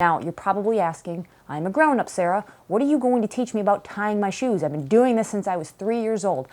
Now, you're probably asking, I'm a grown-up, Sarah. What are you going to teach me about tying my shoes? I've been doing this since I was 3 years old.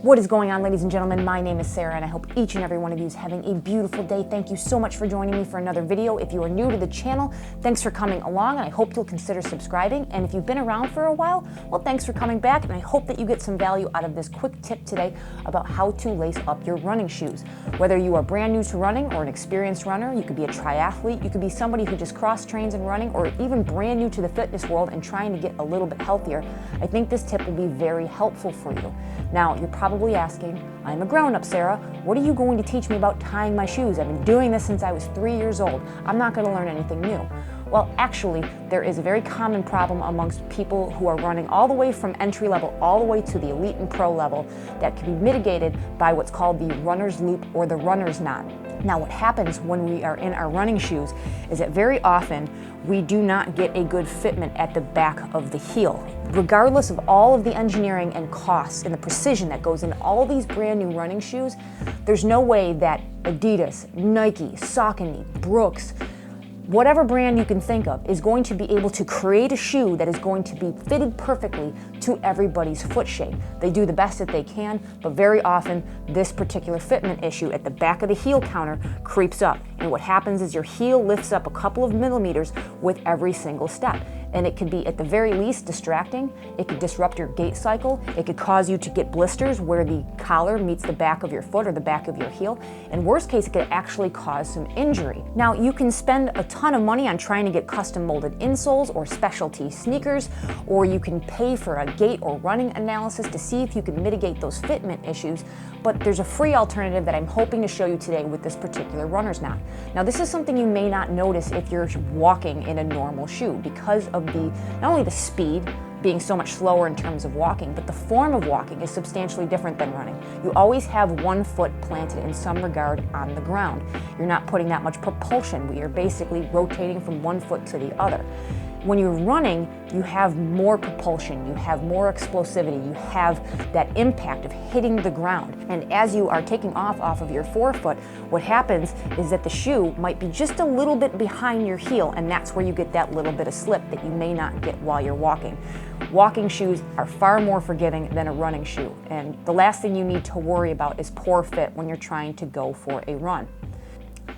What is going on, ladies and gentlemen? My name is Sarah, and I hope each and every one of you is having a beautiful day. Thank you so much for joining me for another video. If you are new to the channel, thanks for coming along, and I hope you'll consider subscribing. And if you've been around for a while, well, thanks for coming back, and I hope that you get some value out of this quick tip today about how to lace up your running shoes. Whether you are brand new to running or an experienced runner, you could be a triathlete, you could be somebody who just cross-trains in running, or even brand new to the fitness world and trying to get a little bit healthier, I think this tip will be very helpful for you. Now, you're probably asking, I'm a grown-up, Sarah. What are you going to teach me about tying my shoes? I've been doing this since I was 3 years old. I'm not going to learn anything new. Well, actually, there is a very common problem amongst people who are running all the way from entry level all the way to the elite and pro level that can be mitigated by what's called the runner's loop or the runner's knot. Now, what happens when we are in our running shoes is that very often we do not get a good fitment at the back of the heel. Regardless of all of the engineering and costs and the precision that goes into all these brand new running shoes, there's no way that Adidas, Nike, Saucony, Brooks, whatever brand you can think of is going to be able to create a shoe that is going to be fitted perfectly to everybody's foot shape. They do the best that they can, but very often this particular fitment issue at the back of the heel counter creeps up. And what happens is your heel lifts up a couple of millimeters with every single step. And it could be at the very least distracting, it could disrupt your gait cycle, it could cause you to get blisters where the collar meets the back of your foot or the back of your heel, and worst case, it could actually cause some injury. Now, you can spend a ton of money on trying to get custom molded insoles or specialty sneakers, or you can pay for a gait or running analysis to see if you can mitigate those fitment issues, but there's a free alternative that I'm hoping to show you today with this particular runner's knot. Now, this is something you may not notice if you're walking in a normal shoe because of not only the speed being so much slower in terms of walking, but the form of walking is substantially different than running. You always have one foot planted in some regard on the ground. You're not putting that much propulsion. You're basically rotating from one foot to the other. When you're running, you have more propulsion, you have more explosivity, you have that impact of hitting the ground. And as you are taking off of your forefoot, what happens is that the shoe might be just a little bit behind your heel, and that's where you get that little bit of slip that you may not get while you're walking. Walking shoes are far more forgiving than a running shoe, and the last thing you need to worry about is poor fit when you're trying to go for a run.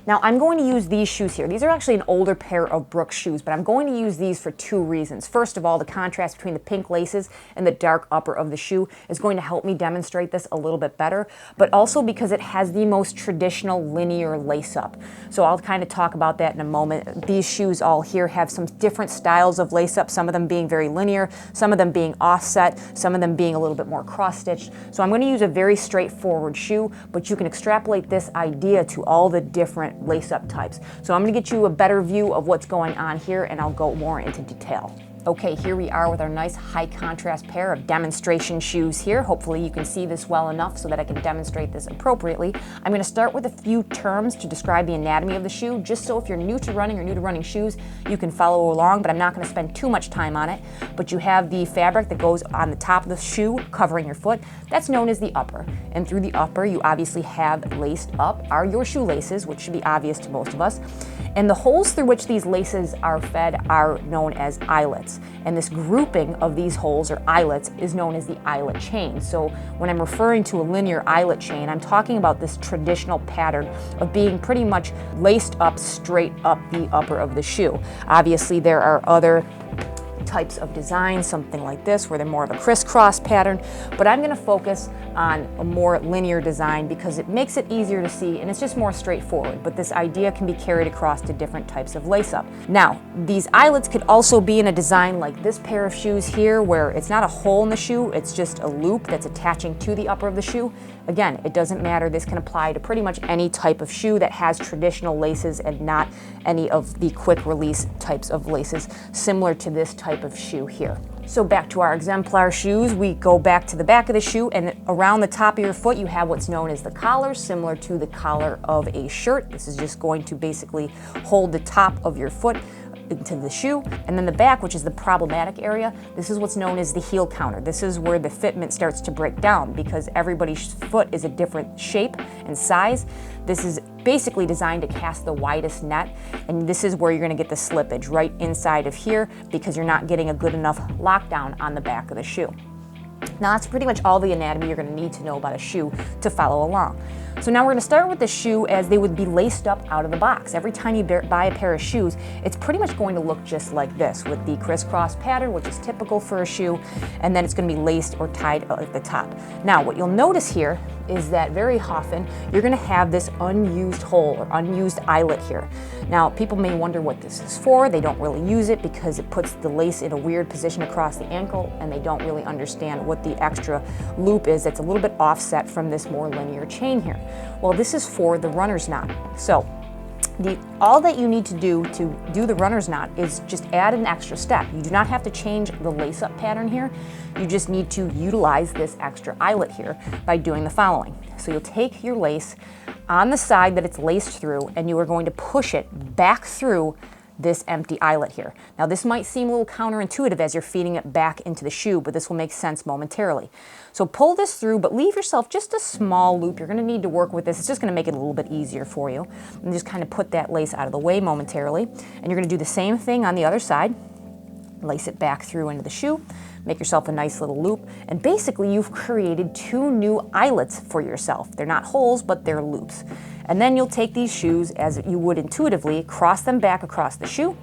Now, I'm going to use these shoes here. These are actually an older pair of Brooks shoes, but I'm going to use these for two reasons. First of all, the contrast between the pink laces and the dark upper of the shoe is going to help me demonstrate this a little bit better, but also because it has the most traditional linear lace-up. So I'll kind of talk about that in a moment. These shoes all here have some different styles of lace-up, some of them being very linear, some of them being offset, some of them being a little bit more cross-stitched. So I'm going to use a very straightforward shoe, but you can extrapolate this idea to all the different lace-up types. So I'm going to get you a better view of what's going on here, and I'll go more into detail. Okay, here we are with our nice high contrast pair of demonstration shoes here. Hopefully you can see this well enough so that I can demonstrate this appropriately. I'm going to start with a few terms to describe the anatomy of the shoe, just so if you're new to running or new to running shoes, you can follow along, but I'm not going to spend too much time on it. But you have the fabric that goes on the top of the shoe covering your foot. That's known as the upper. And through the upper, you obviously have laced up are your shoelaces, which should be obvious to most of us. And the holes through which these laces are fed are known as eyelets. And this grouping of these holes or eyelets is known as the eyelet chain. So when I'm referring to a linear eyelet chain, I'm talking about this traditional pattern of being pretty much laced up straight up the upper of the shoe. Obviously, there are other types of design, something like this, where they're more of a crisscross pattern, but I'm going to focus on a more linear design because it makes it easier to see and it's just more straightforward, but this idea can be carried across to different types of lace-up. Now, these eyelets could also be in a design like this pair of shoes here, where it's not a hole in the shoe, it's just a loop that's attaching to the upper of the shoe. Again, it doesn't matter, this can apply to pretty much any type of shoe that has traditional laces and not any of the quick release types of laces, similar to this type of shoe here. So back to our exemplar shoes, we go back to the back of the shoe, and around the top of your foot you have what's known as the collar, similar to the collar of a shirt. This is just going to basically hold the top of your foot into the shoe. And then the back, which is the problematic area, this is what's known as the heel counter. This is where the fitment starts to break down because everybody's foot is a different shape and size. This is basically designed to cast the widest net, and this is where you're going to get the slippage right inside of here because you're not getting a good enough lockdown on the back of the shoe. Now that's pretty much all the anatomy you're going to need to know about a shoe to follow along. So now we're going to start with the shoe as they would be laced up out of the box. Every time you buy a pair of shoes, it's pretty much going to look just like this with the crisscross pattern, which is typical for a shoe, and then it's going to be laced or tied at the top. Now what you'll notice here is that very often you're going to have this unused hole or unused eyelet here. Now people may wonder what this is for. They don't really use it because it puts the lace in a weird position across the ankle, and they don't really understand what the extra loop is that's a little bit offset from this more linear chain here. Well, this is for the runner's knot. So all that you need to do the runner's knot is just add an extra step. You do not have to change the lace-up pattern here. You just need to utilize this extra eyelet here by doing the following. So you'll take your lace on the side that it's laced through, and you are going to push it back through this empty eyelet here. Now this might seem a little counterintuitive as you're feeding it back into the shoe, but this will make sense momentarily. So pull this through, but leave yourself just a small loop. You're going to need to work with this. It's just going to make it a little bit easier for you. And just kind of put that lace out of the way momentarily. And you're going to do the same thing on the other side. Lace it back through into the shoe. Make yourself a nice little loop. And basically you've created two new eyelets for yourself. They're not holes, but they're loops. And then you'll take these shoes as you would intuitively, cross them back across the shoe,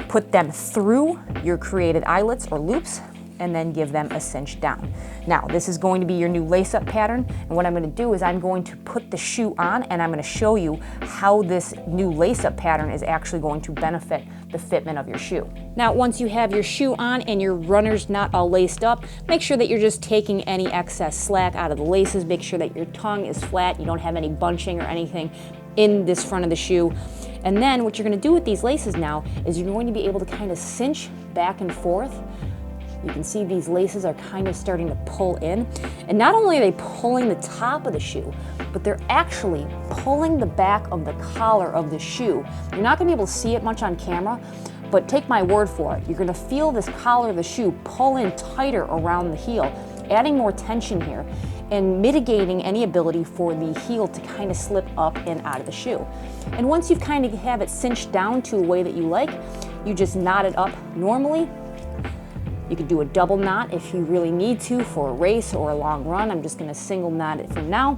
put them through your created eyelets or loops, and then give them a cinch down. Now, this is going to be your new lace-up pattern, and what I'm going to do is I'm going to put the shoe on, and I'm going to show you how this new lace-up pattern is actually going to benefit the fitment of your shoe. Now, once you have your shoe on and your runner's knot all laced up, make sure that you're just taking any excess slack out of the laces. Make sure that your tongue is flat, you don't have any bunching or anything in this front of the shoe. And then what you're going to do with these laces now is you're going to be able to kind of cinch back and forth. You can see these laces are kind of starting to pull in. And not only are they pulling the top of the shoe, but they're actually pulling the back of the collar of the shoe. You're not going to be able to see it much on camera, but take my word for it. You're going to feel this collar of the shoe pull in tighter around the heel, adding more tension here and mitigating any ability for the heel to kind of slip up and out of the shoe. And once you kind of have it cinched down to a way that you like, you just knot it up normally. You could do a double knot if you really need to for a race or a long run. I'm just going to single knot it for now,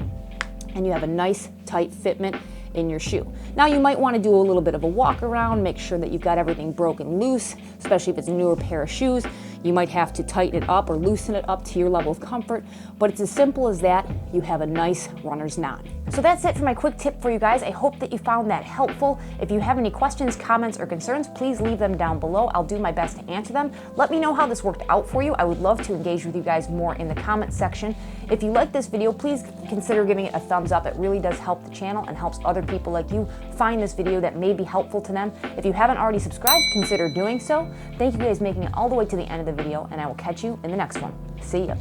and you have a nice tight fitment in your shoe. Now you might want to do a little bit of a walk around, make sure that you've got everything broken loose, especially if it's a newer pair of shoes. You might have to tighten it up or loosen it up to your level of comfort, but it's as simple as that. You have a nice runner's knot. So that's it for my quick tip for you guys. I hope that you found that helpful. If you have any questions, comments, or concerns, please leave them down below. I'll do my best to answer them. Let me know how this worked out for you. I would love to engage with you guys more in the comments section. If you like this video, please consider giving it a thumbs up. It really does help the channel and helps other people like you find this video that may be helpful to them. If you haven't already subscribed, consider doing so. Thank you guys for making it all the way to the end of the video, and I will catch you in the next one. See ya.